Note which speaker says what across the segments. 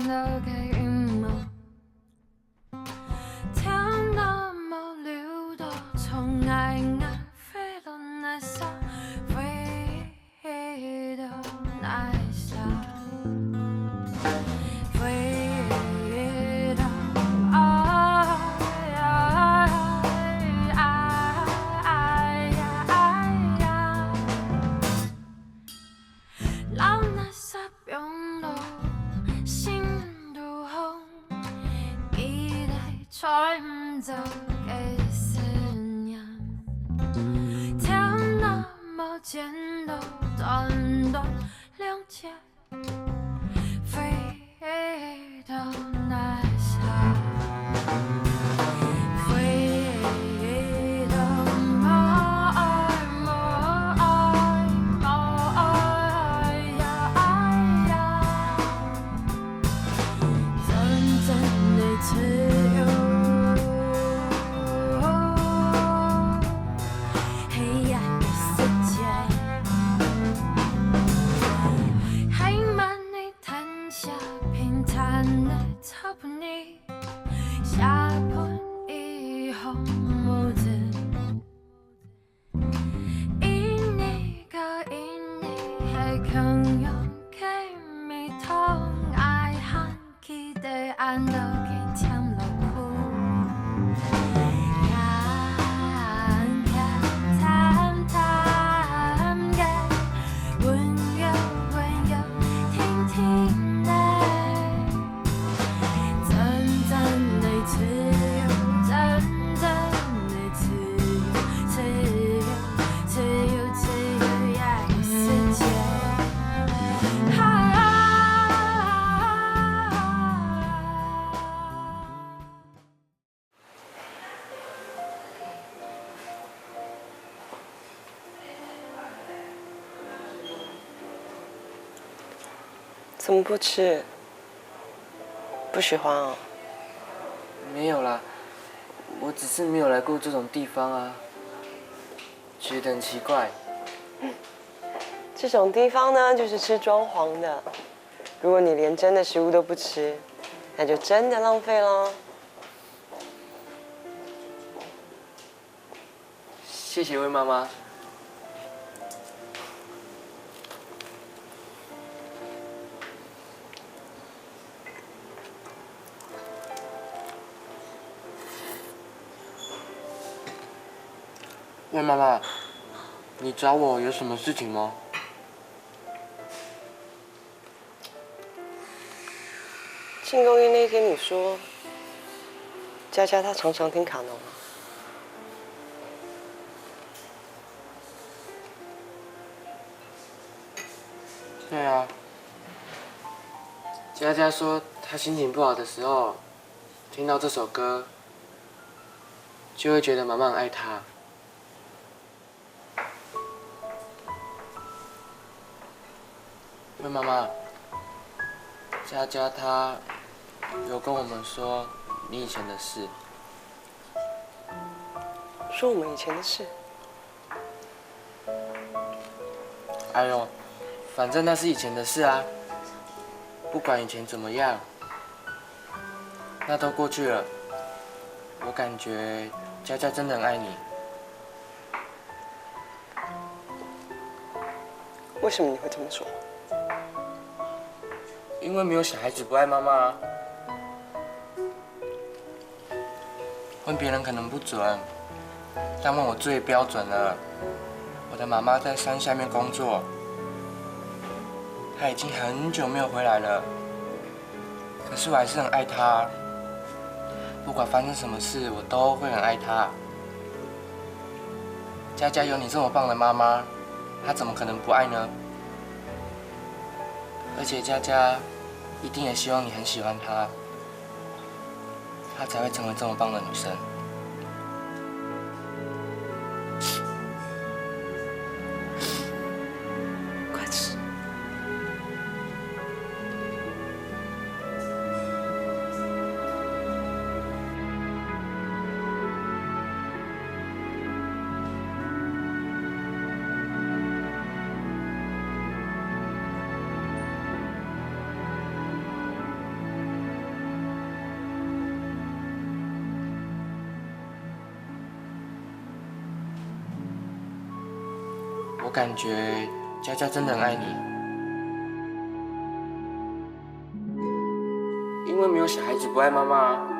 Speaker 1: 的给阴谋。天那么溜的，从爱飞到那啥，飞到那啥，飞到老那啥变了，心都红，一代传走给思念。天那么尖的，短短两截，飞到那啥，飞到梦呀，真正的自由。黑暗的世界，黑暗的谈下，平坦的草坡泥，下坡以后母子，一年个一年，还更有给米汤，爱喊起的安的给抢了哭。
Speaker 2: 怎么不吃？不喜欢哦？
Speaker 3: 没有啦，我只是没有来过这种地方啊，觉得很奇怪。
Speaker 2: 这种地方呢，就是吃装潢的。如果你连真的食物都不吃，那就真的浪费咯。
Speaker 3: 谢谢魏妈妈。魏妈妈，你找我有什么事情吗？
Speaker 2: 庆功宴那天你说，佳佳她常常听卡农啊。
Speaker 3: 对啊，佳佳说她心情不好的时候，听到这首歌，就会觉得妈妈很爱她。魏妈妈，佳佳她有跟我们说你以前的事。
Speaker 2: 说我们以前的事。
Speaker 3: 哎呦，反正那是以前的事啊，不管以前怎么样，那都过去了。我感觉佳佳真的很爱你。
Speaker 2: 为什么你会这么说？
Speaker 3: 因为没有小孩子不爱妈妈啊。问别人可能不准，但问我最标准了。我的妈妈在山下面工作，她已经很久没有回来了。可是我还是很爱她，不管发生什么事，我都会很爱她。佳佳有你这么棒的妈妈，她怎么可能不爱呢？而且佳佳一定也希望你很喜欢她，她才会成为这么棒的女生。
Speaker 2: 快吃。
Speaker 3: 我感觉佳佳真的很爱你。因为没有小孩子不爱妈妈啊。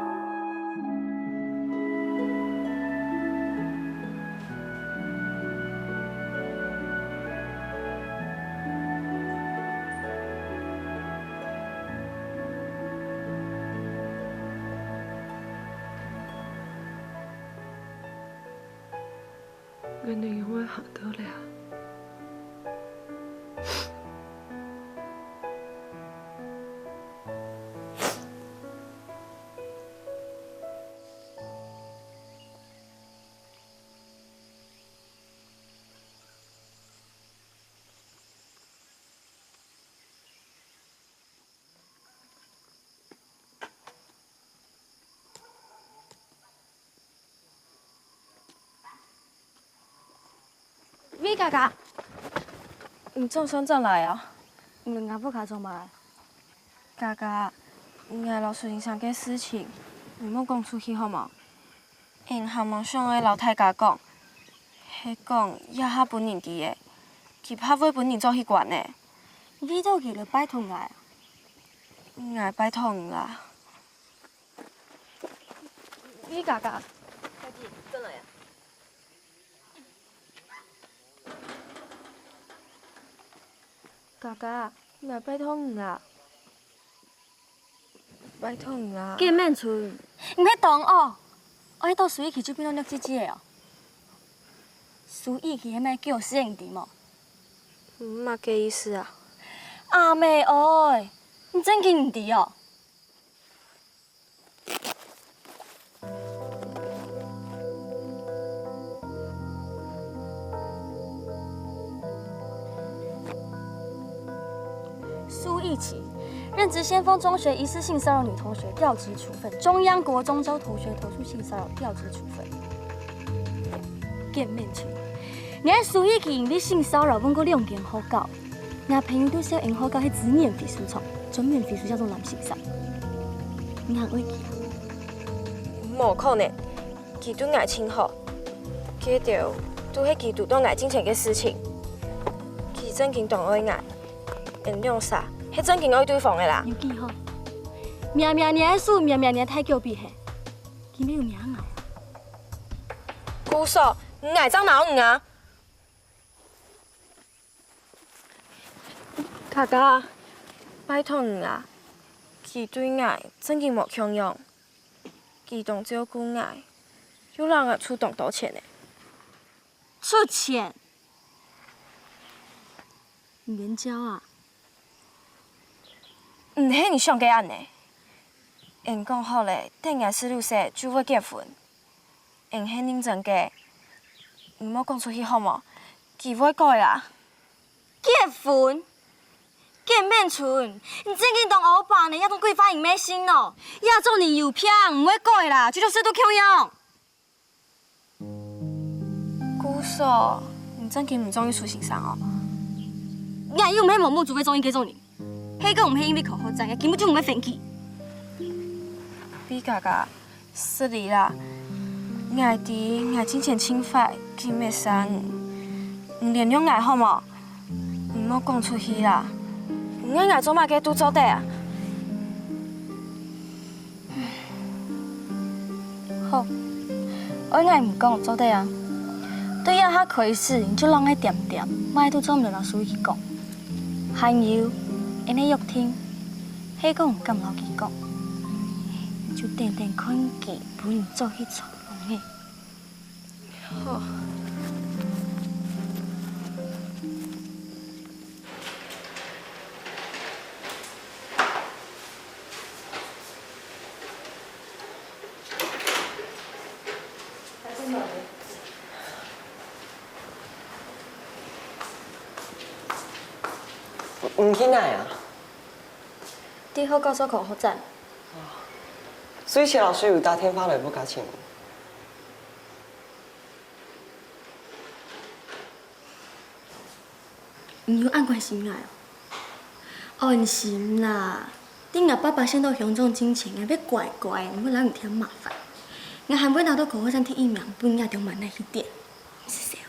Speaker 2: 我哋永遠行到嚟啊！V
Speaker 4: 哥哥，你总算转来啊！你阿不卡做嘛？哥哥，你老师影响嘅事情，你莫讲出去好冇？因还望向个老太家讲，迄讲也哈本人伫个，佢怕会本人做迄关呢。V 到佢就拜托我，我拜托你啦。V 哥哥，快点转来啊！哥哥，我拜托你啦，拜托你啦。
Speaker 5: 见面村，你迄懂哦？我迄到苏义去就变做绿姐姐哦。苏义去迄摆叫私人地么？
Speaker 4: 嘛个意思啊？
Speaker 5: 阿妹哎，你真经唔伫哦？苏义奇，任职先锋中学疑似性骚扰女同学，调职处分；中央国中州同学投诉性骚扰，调职处分。见面处，你喺苏义奇因你性骚扰，阮个2件好告。我朋友都说因好告迄只免费书虫，专免费书叫做男性上。你行会记啊？
Speaker 4: 无可能，佢对我亲好，佢着对迄佢主动爱金钱嘅事情，佢真经动爱我。原谅啥？迄真经爱对方的啦。
Speaker 5: 有记吼？命命年数，命命年太久比嘿，佢没有名啊。
Speaker 4: 姑嫂，你爱张老五啊？哥哥，拜托你啦，佢对我真经无强用，佢动照顾我，又让我出动多钱呢。
Speaker 5: 出钱？你援交啊？
Speaker 4: 毋迄你上个案呢？因讲好咧，等下16岁就要结婚。因迄认真个，毋莫讲出去好无？佢会改啦。
Speaker 5: 结婚？见面村，你真经当欧巴呢，要当贵发影咩心哦？亚洲你有骗，唔会改啦，这就是都强用。
Speaker 4: 姑嫂，你真经唔中意出先生哦？
Speaker 5: 呀，又唔系盲目主义中意几种人，迄个唔系因为口好赞，根本就唔会生气。
Speaker 4: 比哥哥，失礼啦。爱弟爱金钱侵犯，佢咩生？唔原谅爱好无？唔莫讲出去啦。爱做嘛嘅拄做得啊？
Speaker 5: 好，我爱唔讲做得啊。对呀，他可以是，你就让他点点，莫都做唔拿书去讲。还有，因你欲听，迄个唔敢老去讲，就定定看见本人做迄场弄的。
Speaker 4: 好。
Speaker 2: 唔去哪啊？
Speaker 5: 伫好高速口好站。
Speaker 2: 所以钱老师有打电话来不加钱。
Speaker 5: 唔要按关心来哦，安心啦。顶日爸爸先到乡中金钱，要乖乖，唔要让你添麻烦。我还未拿到口号站第1名，不应该就慢那一点。是这样。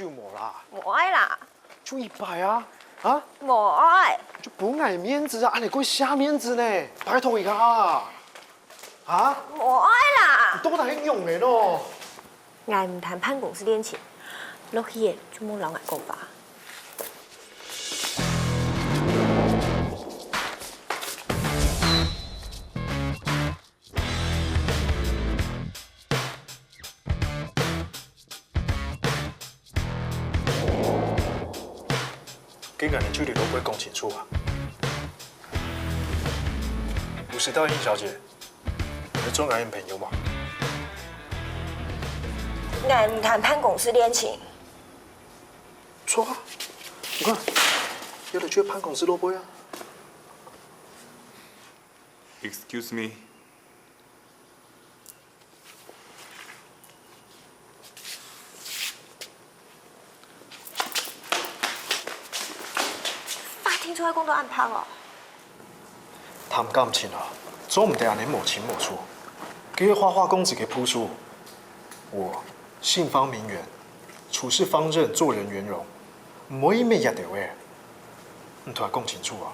Speaker 6: 就无啦，
Speaker 7: 无爱啦，
Speaker 6: 就100啊，啊，
Speaker 7: 无爱，
Speaker 6: 就不爱面子啊，安尼过下面子呢，拜托一下啊，啊，
Speaker 7: 无爱啦。
Speaker 6: 多大用用的咯，
Speaker 7: 爱唔谈判公司恋情，落去嘅就冇老爱讲吧。
Speaker 6: 竟然连距离都不会讲清楚啊！50道英小姐，你是钟南英朋友吗？
Speaker 7: 爱唔谈判公司恋情，
Speaker 6: 错啊！你看，有的去潘公司落杯啊。
Speaker 8: Excuse me.
Speaker 7: 爸听出来讲到暗拍哦。
Speaker 6: 谈感情啊，总唔得安尼无情无处。给花花公子给扑出，我姓方名媛，处事方正，做人圆融，唔可以咩日条嘅。唔同我讲清楚啊！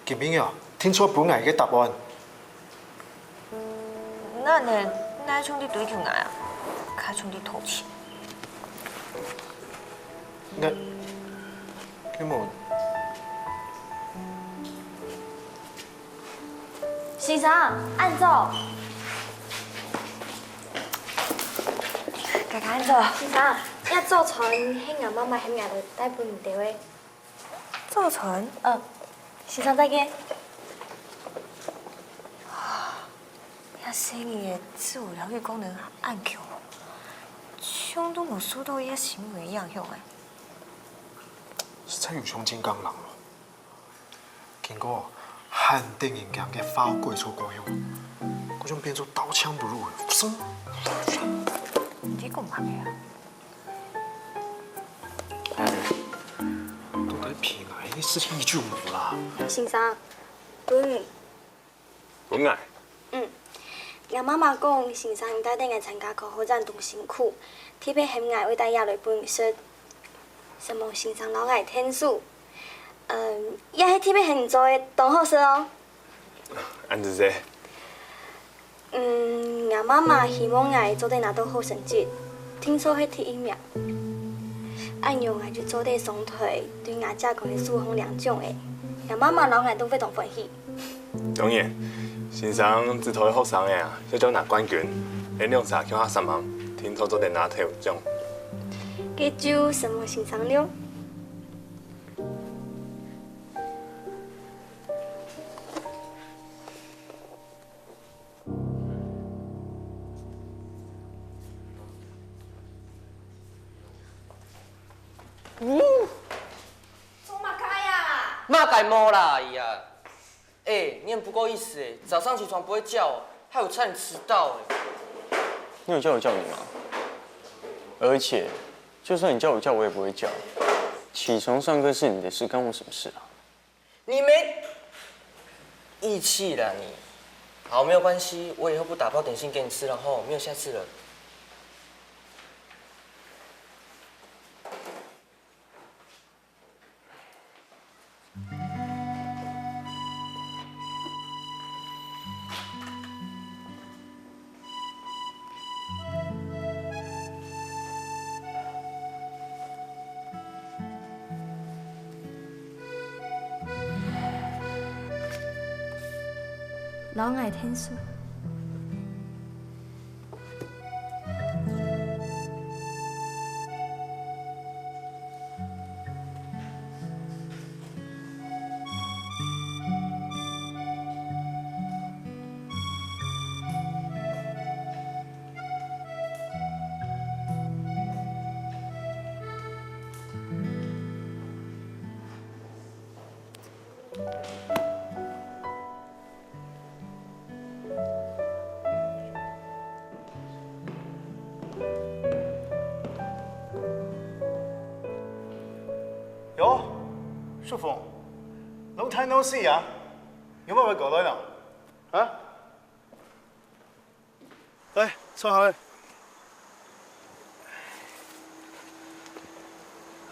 Speaker 6: 金明啊，听出本来嘅答案。
Speaker 7: 那呢？那兄弟对住爱啊，卡兄弟偷情。
Speaker 6: 那，咁我
Speaker 5: 先生，按照。
Speaker 7: 家家安坐。
Speaker 5: 先生，一做船，迄硬妈妈迄硬就带不唔到诶。
Speaker 7: 坐船。
Speaker 5: 先生再见。
Speaker 7: 遐生意的自我疗愈功能暗强，胸都无输到遐行为样样诶。
Speaker 6: 实在有像金刚狼咯。经过限定人强嘅法贵出果用，嗰种变做刀枪不入嘅，
Speaker 7: 你讲乜嘢啊？
Speaker 6: 到底偏爱嘅事情依旧无啦。
Speaker 5: 先生，本
Speaker 8: 本爱，
Speaker 5: 硬妈妈讲，先生应该等下参加考好战同辛苦，特别很爱为大家来本说，什么先生老爱天数，也系特别很做的同好说哦。
Speaker 8: 安子姐，
Speaker 5: 硬妈妈希望爱做得拿到好成绩，听说迄第1名。按用爱就做得双腿，对牙家讲的数风两种的，硬妈妈老爱都非常欢喜。
Speaker 8: 当然，先生自头的学生的啊，这种拿冠军，连两场叫他3万，听说做得拿头奖。
Speaker 5: 这就什么先生了？
Speaker 7: 做嘛开呀？
Speaker 3: 骂改猫啦，姨啊！哎，你很不够意思哎，早上起床不会叫我，害我差点迟到哎。
Speaker 9: 你有叫我叫你吗？而且，就算你叫我叫，我也不会叫。起床上课是你的事，干我什么事啊？
Speaker 3: 你没义气啦你。好，没有关系，我以后不打包点心给你吃了吼，没有下次了。
Speaker 5: 老爱天数。
Speaker 6: 哟，淑凤 ，long time no see 啊，有冇去搞耐呢？啊？来，坐下来。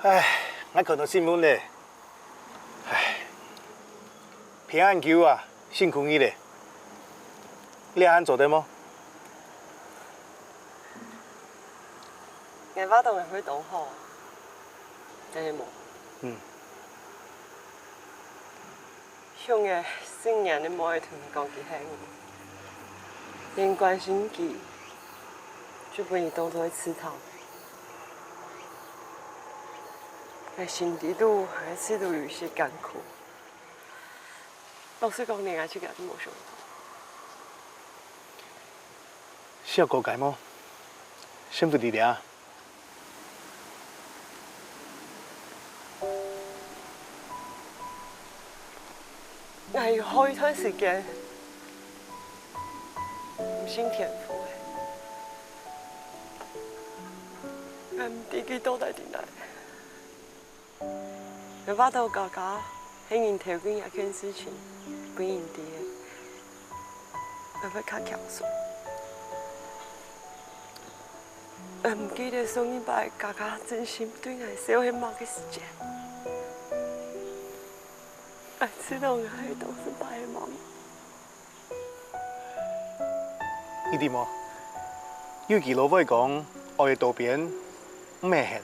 Speaker 6: 唉，我看到新闻咧，唉，平安球啊，幸亏伊咧，你安做得么？
Speaker 2: 我巴當然會懂好，但係冇。向嘅新人你冇會同佢講佢係連關心佢，就俾你當作會刺頭。喺心底度還是都有一些艱苦。老實講，你愛去揀冇想到。
Speaker 6: 小哥解麼？幸福啲咧啊！我要好一段時間唔信天賦嘅，我唔知佢到底點來。我巴到家家喺人頭邊一件事情，本人啲嘅，我會較強勢。我唔記得上一擺家家真心對我少喺某個時間。我知道我係當時大嘅媽媽。
Speaker 10: 呢啲麼？要記老輩講，愛嘅道邊唔係恨，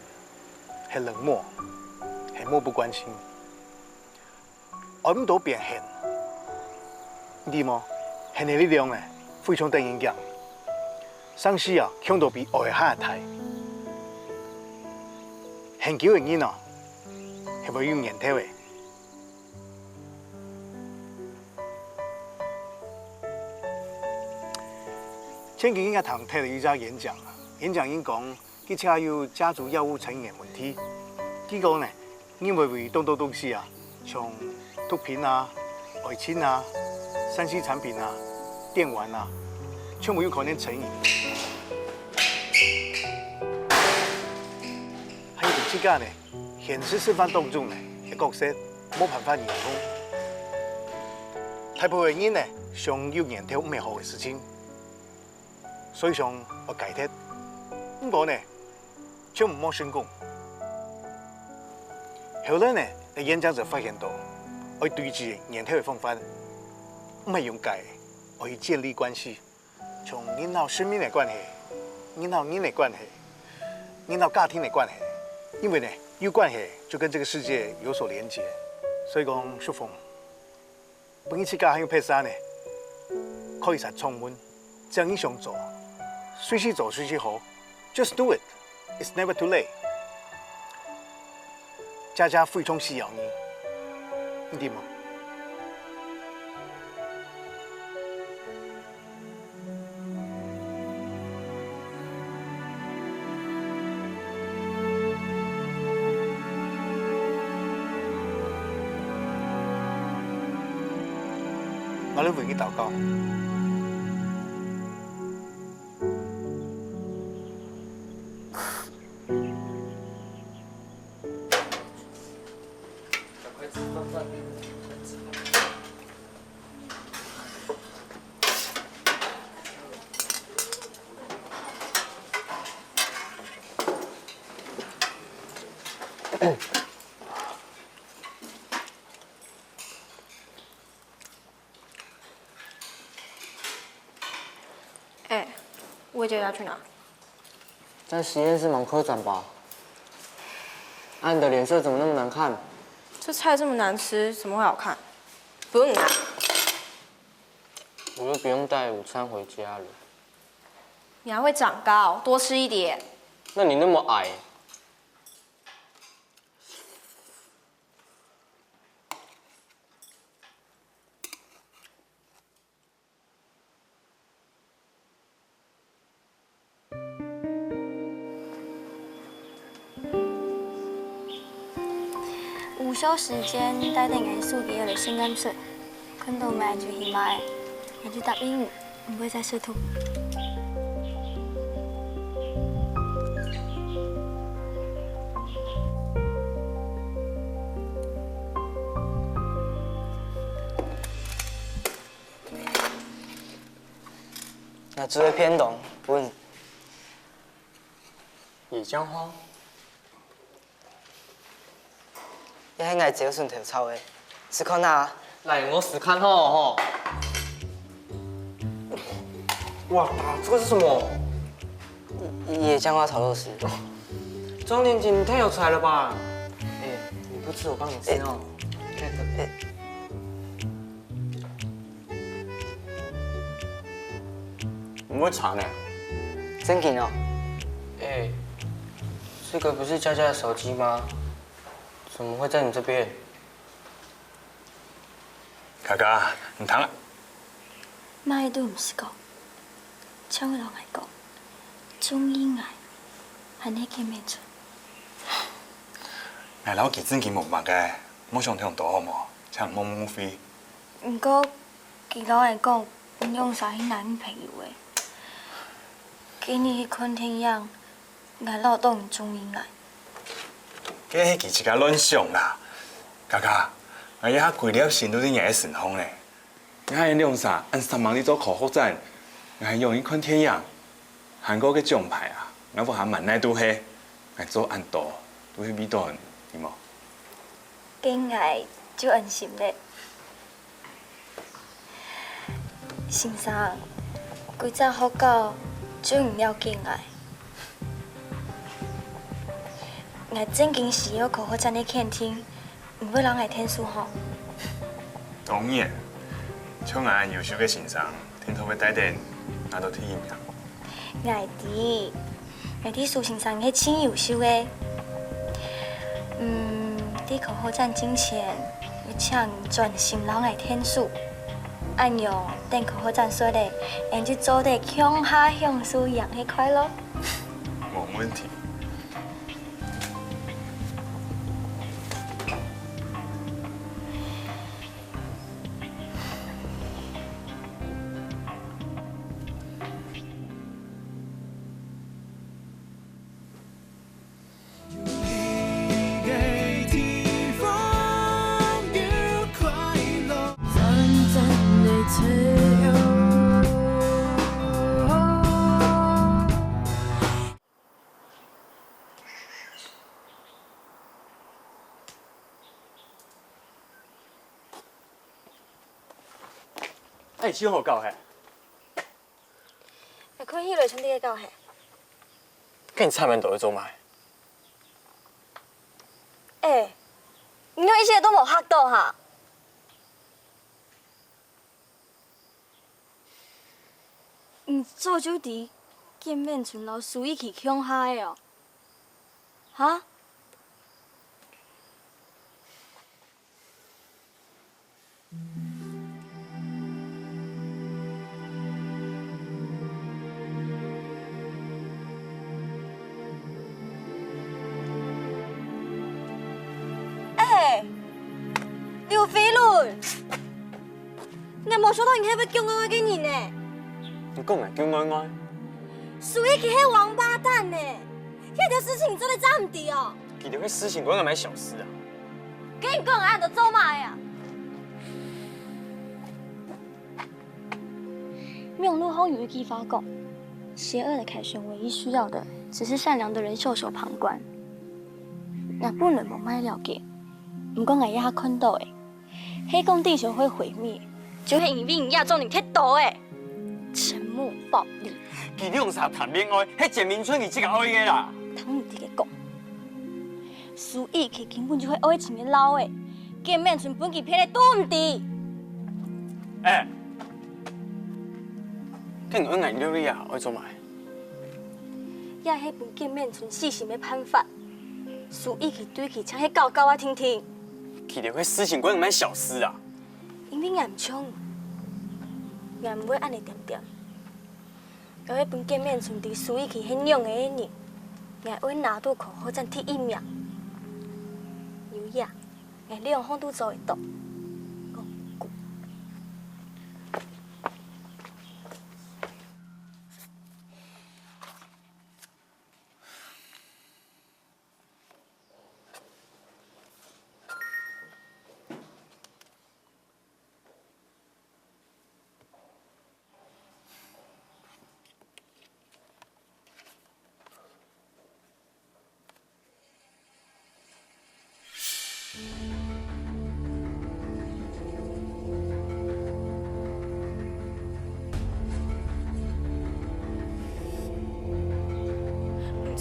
Speaker 10: 係冷漠，係漠不關心。愛唔到變恨，呢啲麼？恨嘅力量咧，非常得人驚。生死啊，強到比愛還大。恨久嘅人啊，係咪用年頭嘅？前幾日堂聽了一個演講，演講員講，佢家有家族藥物成癮問題。結果呢，因為好多東西啊，像毒品啊、愛情啊、3C產品啊、電玩啊，全部有可能成癮。還有這個呢，現實示範當中呢，嘅角色冇辦法認同。大部分人呢，想要念頭唔係好嘅事情。所以上我解釋，不過呢，就唔冇成功。後來呢，演講就發現到，我對治年頭嘅方法，唔係用解，我要建立關係，從人到生命嘅關係，人到人嘅關係，人到家庭嘅關係，因為呢，有關係就跟這個世界有所連接。所以講，淑鳳，本一次家還有拍攝呢，可以實充滿，這樣你想做。隨時做，隨時好 ，just do it. It's never too late. 家家非常需要你，你點啊？我哋為你禱告。
Speaker 4: 哎，魏姐要去哪？
Speaker 3: 在实验室忙科展吧。啊，你的脸色怎么那么难看？
Speaker 4: 这菜这么难吃，怎么会好看？不用拿。
Speaker 3: 我又不用带午餐回家了。
Speaker 4: 你还会长高，多吃一点。
Speaker 3: 那你那么矮。
Speaker 5: 午休時間，帶定藝術嘅嚟先啱睡，看到買就去買，我就答應唔會再試圖。
Speaker 3: 那只會偏懂，本野姜花。也迄个折顺条抄的，是看哪？来，我试看吼。哇，这个是什么？野姜花炒肉丝。中年景太有才了吧？哎，你不吃我帮你吃哦。
Speaker 9: 我会查呢。
Speaker 3: 真紧哦。哎，这个不是佳佳的手机吗？怎么会在你这边？
Speaker 8: 卡卡，唔通啊！
Speaker 5: 哪会都唔是讲，像我老爱讲，中英爱，还那见面处。
Speaker 8: 哎，老记真经无目嘅，莫上听多好无？像摸摸飞。
Speaker 5: 不过，其老爱讲，唔用啥去男女朋友的。今日迄款天样，爱老当唔中英爱。
Speaker 8: 计迄期一家乱想啦，卡卡，哎呀，贵了心都是硬顺风嘞。你看用啥？按3万里做口服站，还用一款天样，韩国嘅奖牌啊，我不还蛮耐都黑，来做按多，都去味道，对冇？
Speaker 5: 见爱就安心咧。先生，规则好教，就唔了见爱。我正经是要考好站咧看听，唔要人爱天数吼。
Speaker 8: 当然，像俺优秀嘅先生，天头要带点，那都体验呀。
Speaker 5: 爱弟苏先生迄真优秀诶。伫考好站之前，要请专心人爱天数，按用等考好站说咧，俺就做得向下向苏养迄块咯。
Speaker 8: 冇问题。
Speaker 9: 哎，小好教嘿，
Speaker 5: 会看迄类像你个教嘿。
Speaker 9: 跟你差蛮多去做嘛？
Speaker 5: 你看一切都无学到哈。早就伫见面村老师一起向下的哦，哈？刘飞伦，你无想到因迄要叫我个人呢？
Speaker 9: 你讲啊，叫我爱。
Speaker 5: 苏一起迄王八蛋呢？迄条事情你真的查唔对哦？
Speaker 9: 其实迄事情我应该蛮小事啊。
Speaker 5: 跟你讲啊，就做嘛呀？命路后有一句话讲，邪恶的凯旋唯一需要的只是善良的人袖手旁观。那不能无买了解，不过我也看到的。黑共地球会毁灭，就是因为亚洲人太多诶，沉默暴力。
Speaker 9: 其实用啥谈恋爱？迄简明村伊即个爱的啦。
Speaker 5: 通你伫个讲，苏义其根本就会爱情的老诶，见面村本期骗的都唔对。
Speaker 9: 跟你爱了你啊，爱做嘛？
Speaker 5: 也迄本见面村细心的判法，苏义去对去请迄狗狗啊听听。
Speaker 9: 其实迄事情我应该蛮小事啊。
Speaker 5: 因为俺唔冲，俺唔会安尼点点。有迄本见面村伫苏义去迄样的人，俺会拿到考好站第1名。有呀，俺利用风度做会到。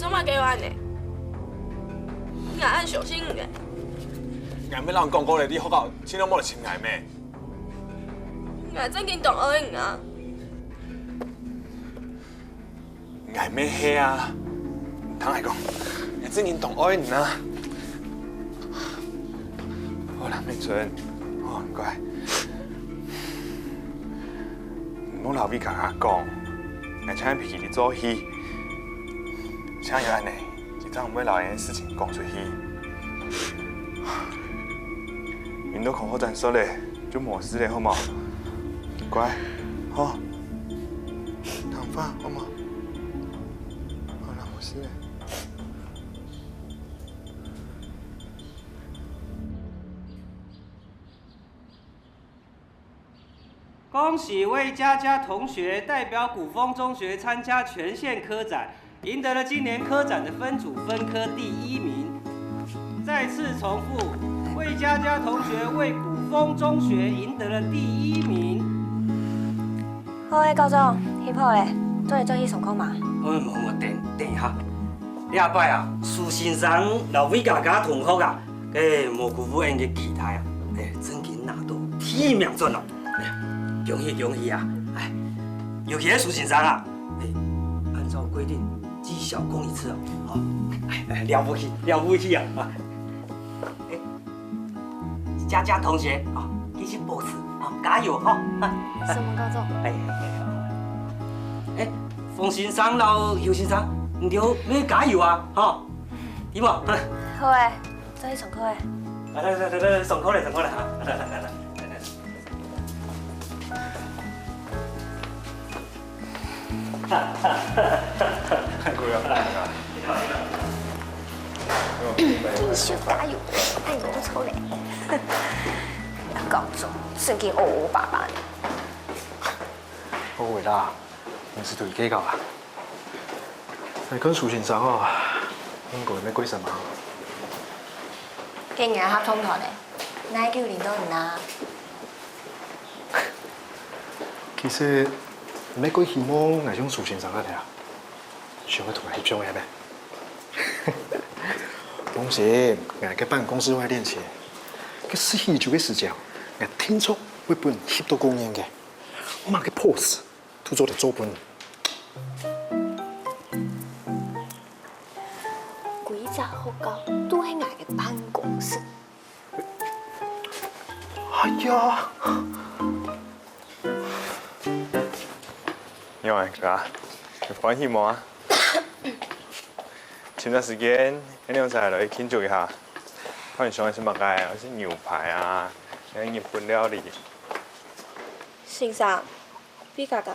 Speaker 4: 做嘛给我安尼？你也按小心个。
Speaker 8: 硬要人讲过咧，你好到尽量莫亲爱咩？
Speaker 4: 你也真经懂而已啊！
Speaker 8: 硬咩嘿啊？坦来讲，你真经懂爱你啊！好啦，美纯，哦，唔乖，唔好老比甲我讲，我请脾气你做戏，请要安尼，一张唔要老人的事情讲出去。你都考好战术嘞，就没事嘞，好冇？乖，好，烫发好冇？好啦，没事嘞。
Speaker 11: 恭喜魏佳佳同学代表古风中学参加全县科展，赢得了今年科展的分组分科第1名。再次重复，魏佳佳同学为古风中学赢得了第1名。
Speaker 7: 好诶，高总，翕好咧，做会做去上课嘛？
Speaker 11: 我等一下。你下摆啊，苏先生老魏家家同学啊，无辜负因嘅期待啊，真经拿到第1名准了。恭喜啊！尤其是苏先生啊，按照规定绩效攻1次哦，了不起啊！佳佳同学啊，继续保持啊，加油哈！
Speaker 5: 什么高总？
Speaker 11: 冯先生老邱先生，唔着要加油啊！哈，对无？
Speaker 7: 好诶，做去上课诶。
Speaker 11: 来，上课来哈！来。
Speaker 7: 继续加油，哎，不错嘞。高总，真经欧爸爸呢。
Speaker 6: 好伟啦，你是对计较啊？你跟苏先生哦，应该咩鬼神嘛？
Speaker 7: 今日合同团嘞，哪叫领导人啊？
Speaker 6: 其实，咩鬼希望我像苏先生嗰啲啊，想要同佢協商嘅咩？放心，我喺辦公室外練習，佢失去就嘅時間，我聽說會本翕到公演嘅，我買個 pose， 都做得做本。
Speaker 7: 幾隻學校都喺我嘅辦公室。
Speaker 6: 哎呀！
Speaker 8: 你好，哥，有歡喜冇啊？前段時間，你兩仔落去慶祝一下，可能想係什麼嘅，好似牛排啊，有啲日本料理。
Speaker 4: 先生，比嘎嘎，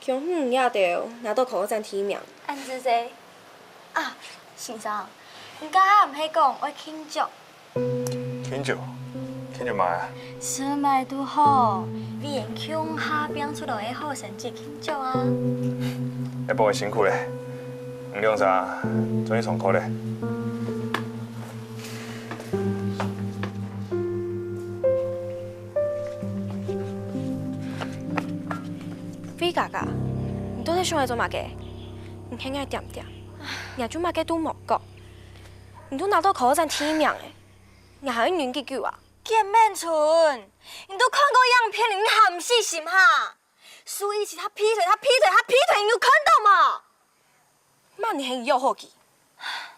Speaker 4: 強遠也着拿到考戰提名。
Speaker 7: 安子姐，啊，先生，唔家唔係講我慶祝。
Speaker 8: 慶祝嘛啊？
Speaker 7: 上麥都好，你用強下變出來嘅好成績慶祝啊！
Speaker 8: 下晡會辛苦咧，你兩仔終於上課咧。
Speaker 4: 比嘎嘎，你到底想嚟做乜嘅？你聽我點點，你做乜嘅都冇講，你都拿到考戰提名嘅，你還要亂幾句啊？
Speaker 7: 見面存，你都看過樣片了，你還唔細心哈？蘇一起他劈腿，你有看到嗎？
Speaker 4: 媽，你很有好奇，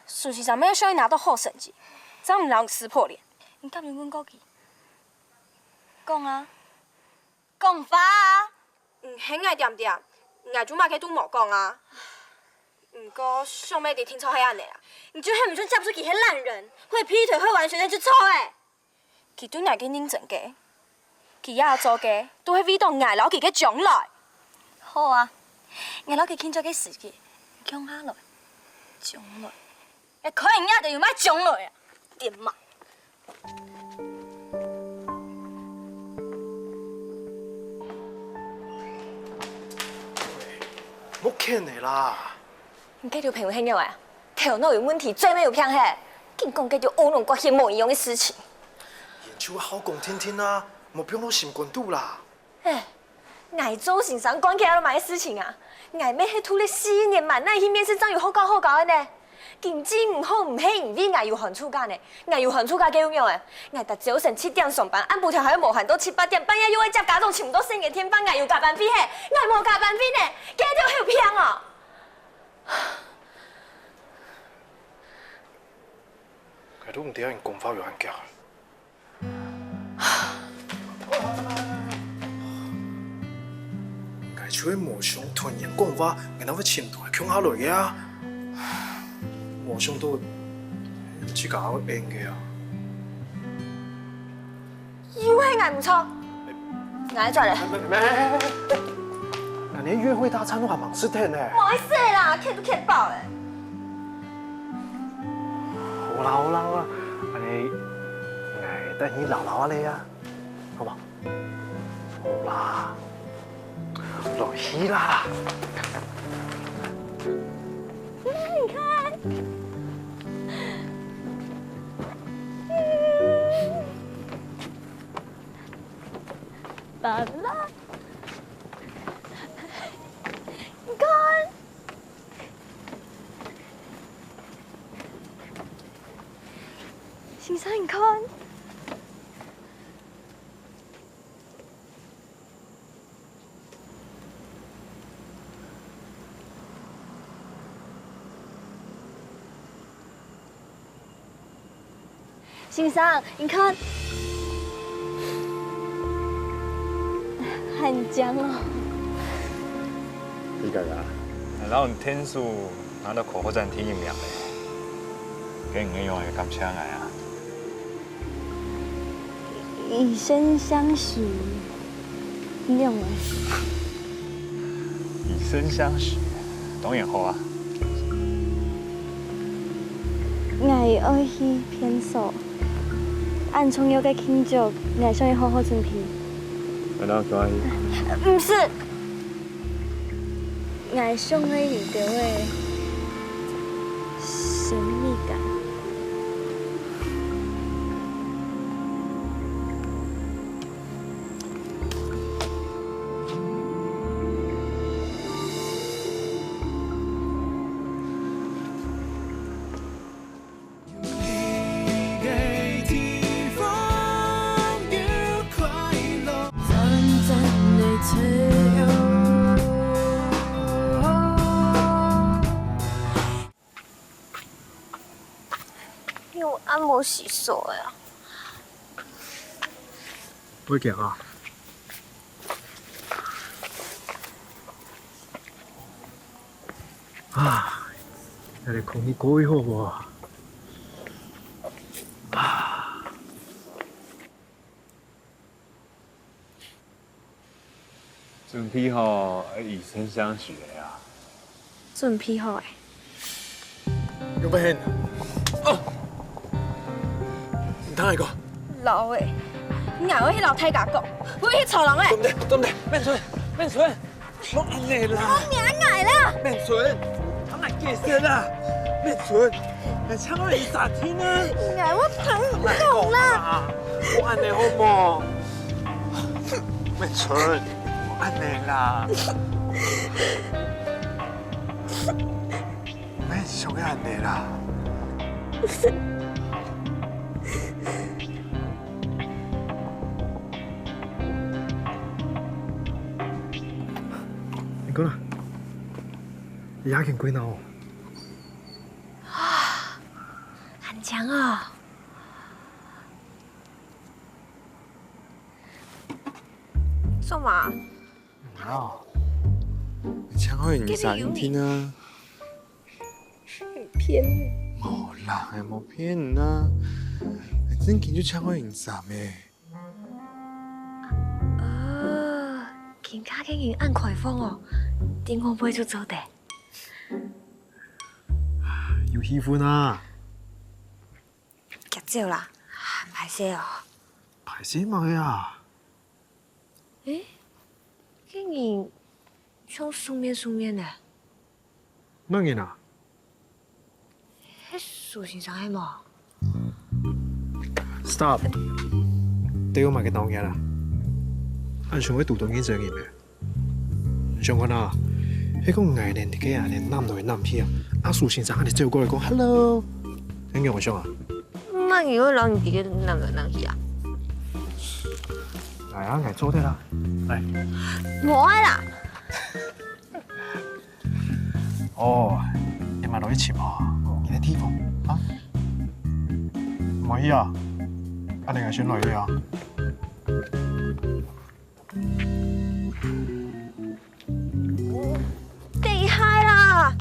Speaker 4: 事實上沒有想你拿到好成績，這樣唔讓你撕破臉。
Speaker 7: 你敢唔問過佢？講啊，講法啊！
Speaker 4: 聽我點點，我做乜嘅都冇講啊。不過上尾你聽錯係安尼啊，
Speaker 7: 你就係唔准嫁不出去係爛人，會劈腿會玩學生就錯誒。
Speaker 4: 佢對我嘅認真嘅，佢也做嘅都係為到我老佢嘅將來。
Speaker 7: 好啊，我老佢慶祝嘅時機，講下來，將來，可能也就要買將來啊，點嘛？
Speaker 6: 冇騙你啦！
Speaker 7: 你這條朋友很有啊，頭腦有問題，最尾有偏嘿，竟講這條烏龍關係冇一樣嘅事情。
Speaker 6: 研究好講聽聽啦，冇變到心關肚啦。
Speaker 7: 哎，愛做先生關起來都買事情啊，挨要迄土咧4年万奈去面试，怎有好搞的呢？经济唔好唔喜唔比，挨有寒暑假呢？挨有寒暑假叫用的，挨逐早晨7点上班，按部条还要无限到7、8点，半夜又要接家长，全部都升个天班，挨有加班费嘿，挨无加班费呢？家长有骗哦！
Speaker 6: 佢都唔點解人講法有人教？我出去無想突然講法，我那會前途係強下來嘅啊！無想到唔知搞硬嘅啊！
Speaker 7: 又係挨唔錯，挨咗咧。
Speaker 6: 那連約會大餐都還忙死天呢！
Speaker 7: 冇意思啦，欠都欠爆咧。
Speaker 6: 好啦好啦好啦，你捱得起鬧下你啊，好嘛？好啦，落去啦！
Speaker 7: 你看，爸爸，你看。先生，你看，先生，你看，很僵哦。
Speaker 8: 李哥哥，然後天數拿到火車站聽一秒咧，給你用係咁搶嚟啊！
Speaker 5: 以身相許，用誒。
Speaker 8: 以身相許，當然好啊！
Speaker 5: 我愛去偏數，按重要嘅慶祝，我想要好好準備。
Speaker 8: 然後可以。
Speaker 5: 唔是，我想要有到嘅神秘感。
Speaker 7: 我按摩洗手呀。
Speaker 6: 會驚啊！啊，你哋空氣過以後喎。
Speaker 8: 準備好以身相許嘅啊！
Speaker 5: 準備好誒。
Speaker 6: 要不然，唔通係個？
Speaker 5: 老誒，我要去樓梯甲講，我要去吵人誒。
Speaker 3: 對唔對？免存，免存，莫安尼啦！
Speaker 5: 我娘矮啦！
Speaker 3: 免存，他咪解釋啦！免存，你唱我一咋聽啊？
Speaker 5: 矮我疼唔懂啦！
Speaker 3: 莫安尼好冇？免存，莫安尼啦！
Speaker 6: 咩想要安尼啦？你講啦，你眼見鬼鬧？
Speaker 7: 很強哦。做嘛？
Speaker 6: 啊！
Speaker 8: 你唱開唔咋人聽啊？
Speaker 5: 偏
Speaker 8: 冇啦，係冇騙人啊！你真見咗唱開唔咋咩？
Speaker 7: 見家竟然按開封哦，點我背就走的？
Speaker 6: 要喜歡啊！
Speaker 7: 夾照啦，排泄哦。
Speaker 6: 排泄咪啊！
Speaker 7: 誒，竟然像素面的，
Speaker 6: 乜嘢啊？
Speaker 7: 迄蘇先生係冇。
Speaker 6: Stop！對我買嘅當嘢啦，按全會讀懂經濟嘅咩？上看啊，迄个爱人伫个安尼男来男去啊，啊苏先生安尼走过来讲 hello， 你有冇想啊？
Speaker 7: 那以后人伫个男来男去啊？
Speaker 6: 来啊，来做的啦，来。
Speaker 7: 无爱啦。
Speaker 6: 哦，你咪落去潛啊？你喺 T 房啊？唔可以啊？一定係選女嘅啊？
Speaker 7: 厉害啦！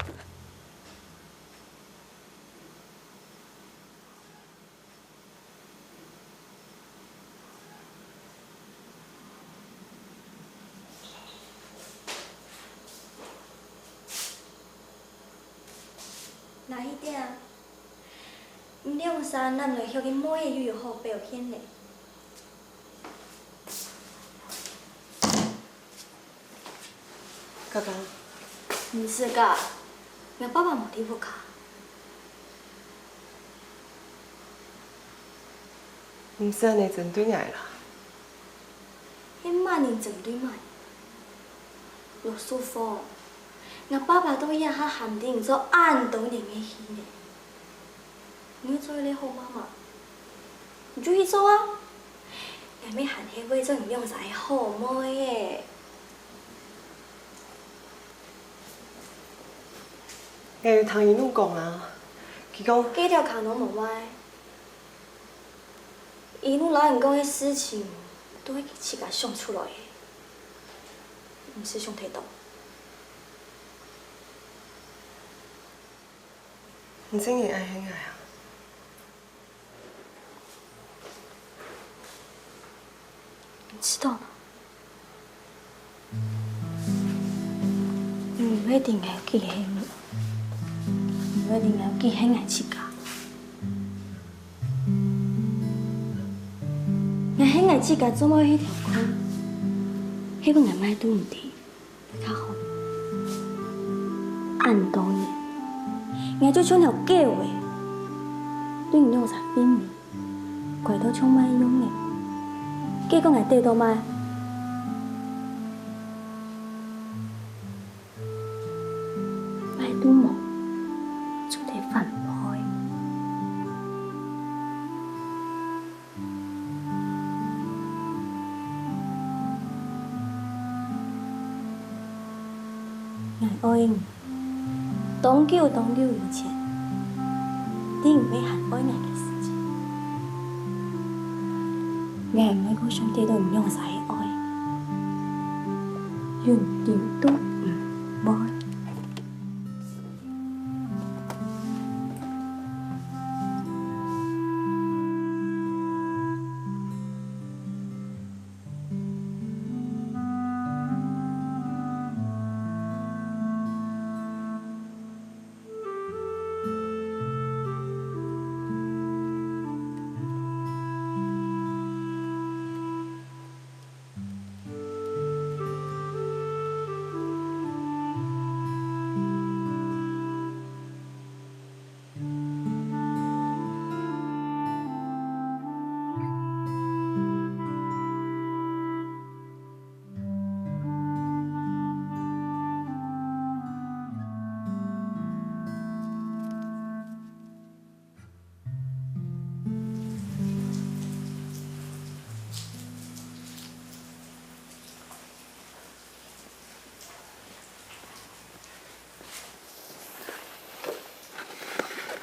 Speaker 5: 哪一点啊？唔用衫，咱来休去摸个浴好表现嘞。
Speaker 2: 哥哥，
Speaker 5: 唔是噶，我爸爸冇地方卡。
Speaker 2: 唔是安尼针对爱啦。
Speaker 5: 迄万年针对万，罗素芳，我爸爸都要他限定做按多年的戏呢。你要做你好妈妈，你就去做啊！你咪限迄位做唔用晒好妹耶。
Speaker 2: 我有听伊拢讲啊，伊讲
Speaker 5: 几条卡拢无歪，伊拢老人讲的事情，都会自家想出来的，唔是想睇到。
Speaker 2: 你真係愛很愛啊！
Speaker 5: 你知道吗？你一定要記起我，你一定要記起我自家。我喺我自家做某迄條款，希望我買對唔對，較好。按多年，我就將條計劃，對唔用晒秘密，鬼都充滿用嘅。結果我得到嗎？買都冇，就得反駁。我愛你，長久以前，你唔會很愛我嘅事情。我每個兄弟都唔用晒愛，遠點都唔愛。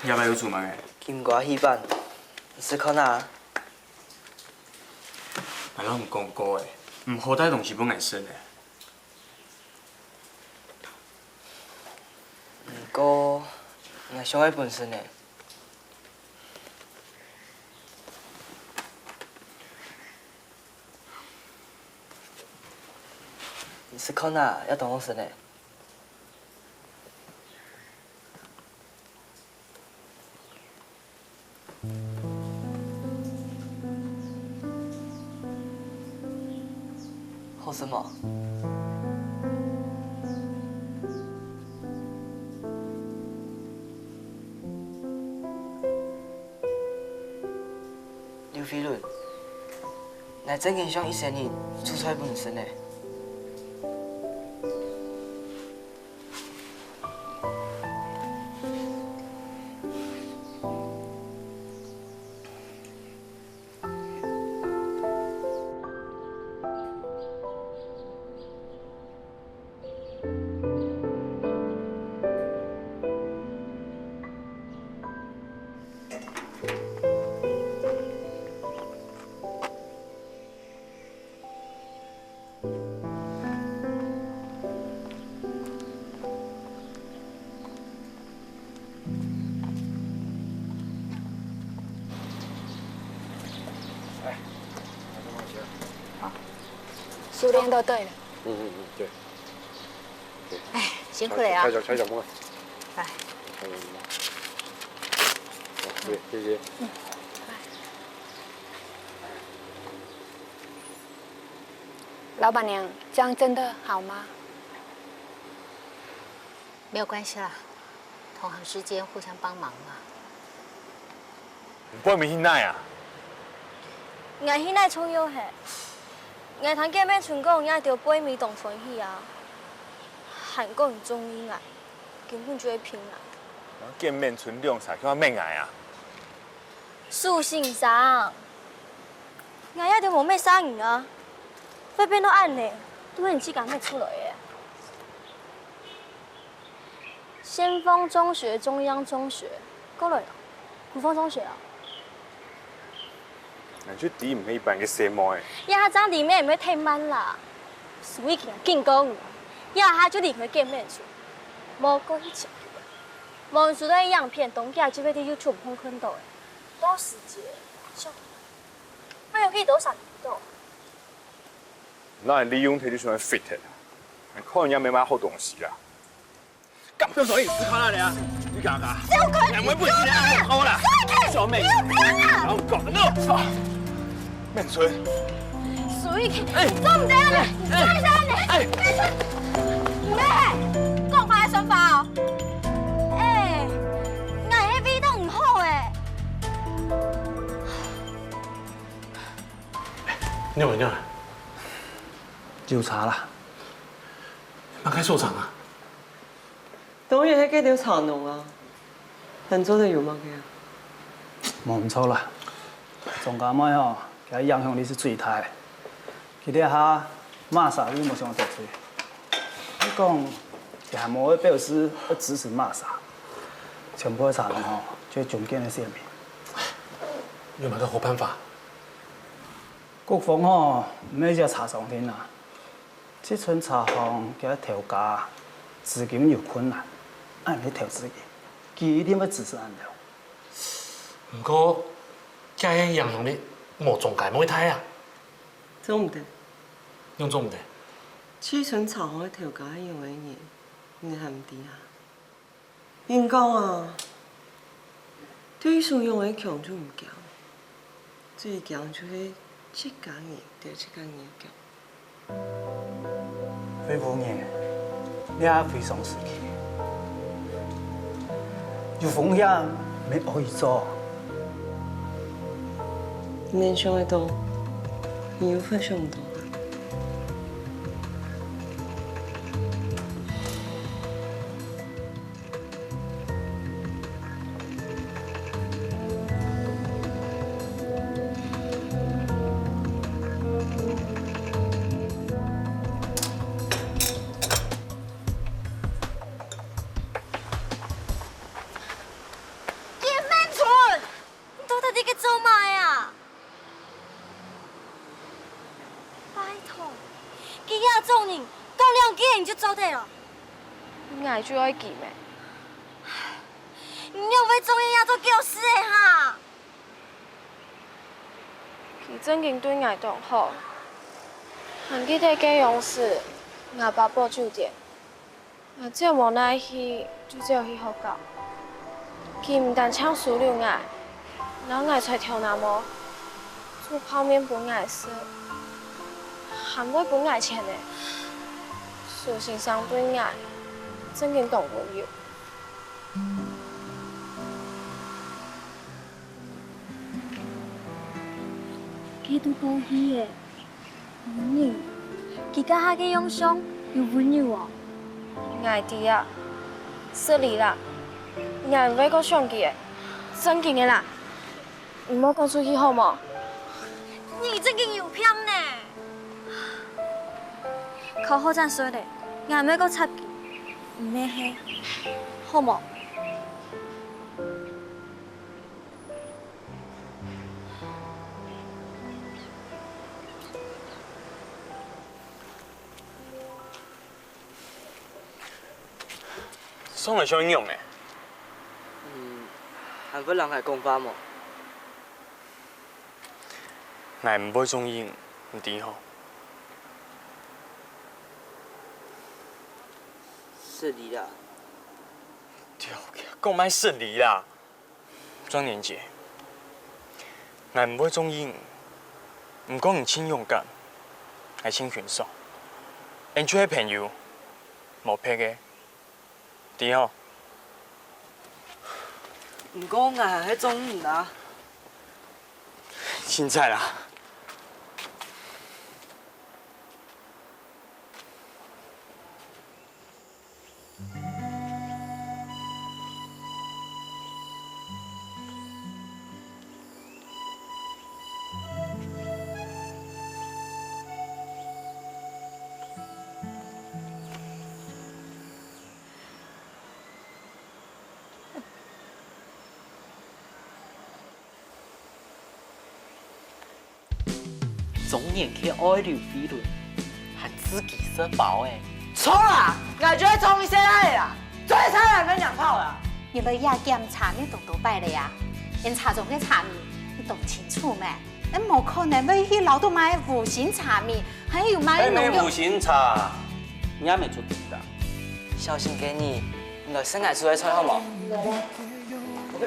Speaker 3: 要不要有做乜嘅？
Speaker 12: 金瓜戲班，是可哪？
Speaker 3: 係咯，唔講過嘅，唔好帶同事本藝術嘅。
Speaker 12: 唔過，我想愛本身嘅。是可哪要懂我身嘅？好什么？刘飞伦，乃真经像一些人出差本身呢？
Speaker 5: 修炼都对了。
Speaker 6: 对。
Speaker 5: 哎，辛苦了啊！
Speaker 6: 踩脚摸。
Speaker 5: 来。
Speaker 6: 对，谢谢。
Speaker 5: 老板娘，这样真的好吗？没有关系啦，同行之间互相帮忙嘛。
Speaker 8: 不会没听奈啊？
Speaker 4: 我现在重要係，我睇見咩全港人條杯米當存去啊，韓國人中意我，根本就會拼啊。
Speaker 8: 見面存量才叫咩挨啊？
Speaker 4: 蘇先生，我一條冇咩生意啊，飛邊都按呢，都唔知講咩出來嘅。先鋒中學、中央中學，嗰類，古風中學啊。
Speaker 8: 你出啲唔係一般嘅細妹。
Speaker 4: 呀，張裡面唔會太慢啦，所以見講我，呀，他就離開見面處，冇過一起。網上的樣片，東家就會喺 YouTube 上看到嘅，多時節，就，我又可以多少到？
Speaker 8: 那你利用佢就喜歡 fit 啦，可能人家沒買好東西啦。咁多所以思考啦你啊，你搞噶？兩位不行啊，好啦，小妹，然後講呢，面村，
Speaker 4: 所以做唔得啊你，做唔得啊你，咩？講快嘅想法哦。
Speaker 6: 你有没有？
Speaker 10: 有茶啦，
Speaker 6: 哪开收场啊？
Speaker 2: 當然係幾條茶農啊，人做得有乜嘅？
Speaker 10: 冇唔錯啦。莊家妹吼，佢影響力是最大的。佢哋下罵啥你冇想得罪。你講，佢係某位表示要支持罵啥，全部的茶農吼，就會中間的線面。
Speaker 6: 有冇個好辦法？
Speaker 10: 國防吼，唔係只茶商店啦，這村茶行佢調價，資金有困難，按你投資嘅，佢一定要支持按了。
Speaker 6: 不過，這個影響力冇中介冇睇啊，
Speaker 2: 做唔得，
Speaker 6: 用做唔得。
Speaker 2: 黐筍茶行嘅調價係用嘅嘢，你係唔知啊？應講啊，對手用嘅強就唔強，最強就係這間嘢對這間嘢強。
Speaker 10: 非富嘢，你也非常時期，有風險沒可以做。
Speaker 2: 你想得到，你有份想唔到。
Speaker 4: 我就愛記咩？唔要為做嘢做叫死的哈！佢真經對我當好，行去睇家用時，我爸報酒店，我只要無奈去，就只有去學校。佢唔但搶輸了我，然後我才挑那麼做泡麵本我食，還會本我錢呢。蘇先生對我真經當朋友。
Speaker 5: 佢都高興嘅，你，佢家下嘅樣相有溫柔啊。
Speaker 4: 愛弟啊，說你啦，我唔會講相機嘅，真經嘅啦，唔好講出去好冇？你真經有騙呢？口好真說的，我唔會講插機，唔咩係，好冇？
Speaker 9: 送来小英用诶。
Speaker 12: 还不人来讲法么？
Speaker 9: 我唔会中意，唔抵好。
Speaker 12: 是你啦。
Speaker 9: 对，讲卖是你啦。庄年杰，我唔会中意，唔讲唔轻勇敢，系轻选手。因做朋友，无骗嘅，抵好。
Speaker 12: 唔过我系迄种人啊。
Speaker 9: 现在啦。
Speaker 12: 总年去爱流飞轮，还自己设包诶。
Speaker 13: 错啦，我就会从你现在啦，最差人跟养炮啦。
Speaker 14: 你们亚检查你懂多摆了呀？因查中嘅查面，你懂清楚咩？你冇可能要去老多买五行茶面，还有买农药。
Speaker 11: 五行茶，你也没做对的。
Speaker 12: 小心给你，你来生孩出来吹好冇？
Speaker 5: 你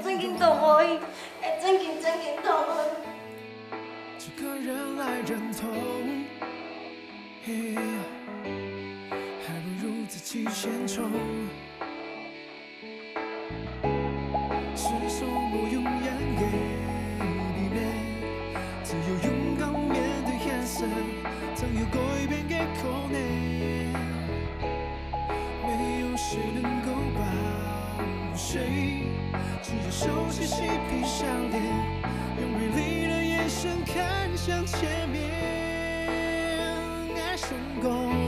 Speaker 5: 真紧同我，真紧同我。
Speaker 15: 这个人来人头，还不如自己先冲。是什么永远给你呢？只有勇敢面对眼神，才有改变嘅可能。没有谁能够保护谁。只有手起嬉皮笑脸，用锐利的眼神看向前面。爱成功。